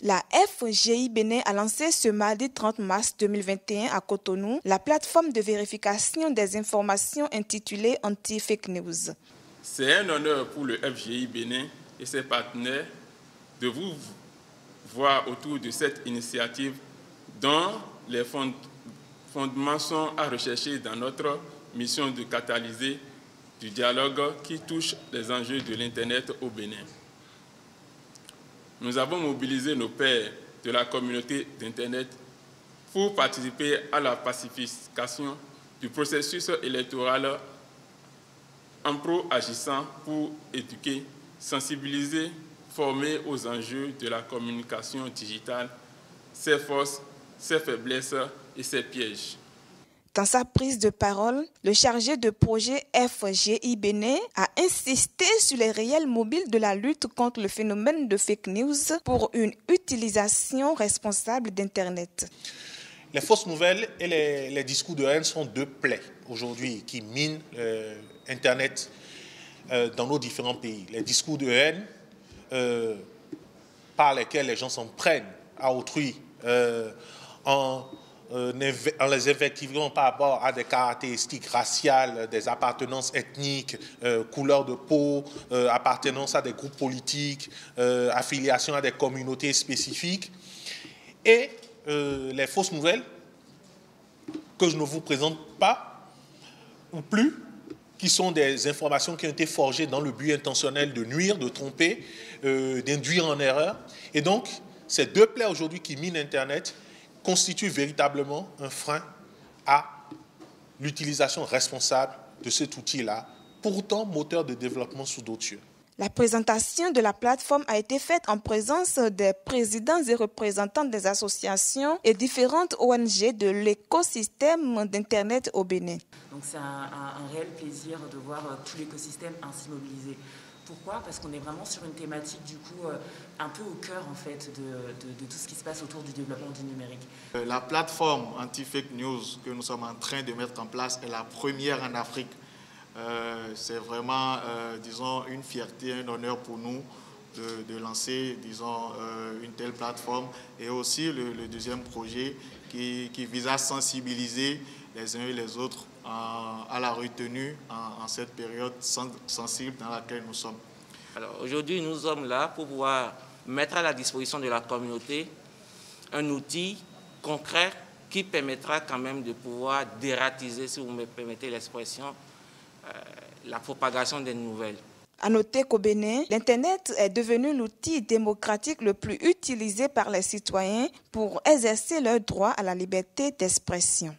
La FGI Bénin a lancé ce mardi 30 mars 2021 à Cotonou la plateforme de vérification des informations intitulée Anti-Fake News. C'est un honneur pour le FGI Bénin et ses partenaires de vous voir autour de cette initiative dont les fondements sont à rechercher dans notre mission de catalyser du dialogue qui touche les enjeux de l'Internet au Bénin. Nous avons mobilisé nos pairs de la communauté d'Internet pour participer à la pacification du processus électoral en pro-agissant pour éduquer, sensibiliser, former aux enjeux de la communication digitale, ses forces, ses faiblesses et ses pièges. Dans sa prise de parole, le chargé de projet FGI Bénin a insisté sur les réels mobiles de la lutte contre le phénomène de fake news pour une utilisation responsable d'Internet. Les fausses nouvelles et les discours de haine sont deux plaies aujourd'hui qui minent Internet dans nos différents pays. Les discours de haine par lesquels les gens s'en prennent à autrui en les invectivant par rapport à des caractéristiques raciales, des appartenances ethniques, couleur de peau, appartenance à des groupes politiques, affiliation à des communautés spécifiques. Et les fausses nouvelles que je ne vous présente pas, ou plus, qui sont des informations qui ont été forgées dans le but intentionnel de nuire, de tromper, d'induire en erreur. Et donc, ces deux plaies aujourd'hui qui minent Internet constitue véritablement un frein à l'utilisation responsable de cet outil-là, pourtant moteur de développement sous d'autres cieux. La présentation de la plateforme a été faite en présence des présidents et représentants des associations et différentes ONG de l'écosystème d'Internet au Bénin. Donc c'est un réel plaisir de voir tout l'écosystème ainsi mobilisé. Pourquoi ? Parce qu'on est vraiment sur une thématique du coup un peu au cœur en fait de tout ce qui se passe autour du développement du numérique. La plateforme Anti-Fake News que nous sommes en train de mettre en place est la première en Afrique. C'est vraiment, disons, une fierté, un honneur pour nous de lancer, disons, une telle plateforme. Et aussi le deuxième projet qui vise à sensibiliser les uns et les autres à la retenue en cette période sensible dans laquelle nous sommes. Alors aujourd'hui, nous sommes là pour pouvoir mettre à la disposition de la communauté un outil concret qui permettra quand même de pouvoir dératiser, si vous me permettez l'expression, la propagation des nouvelles. À noter qu'au Bénin, l'Internet est devenu l'outil démocratique le plus utilisé par les citoyens pour exercer leur droit à la liberté d'expression.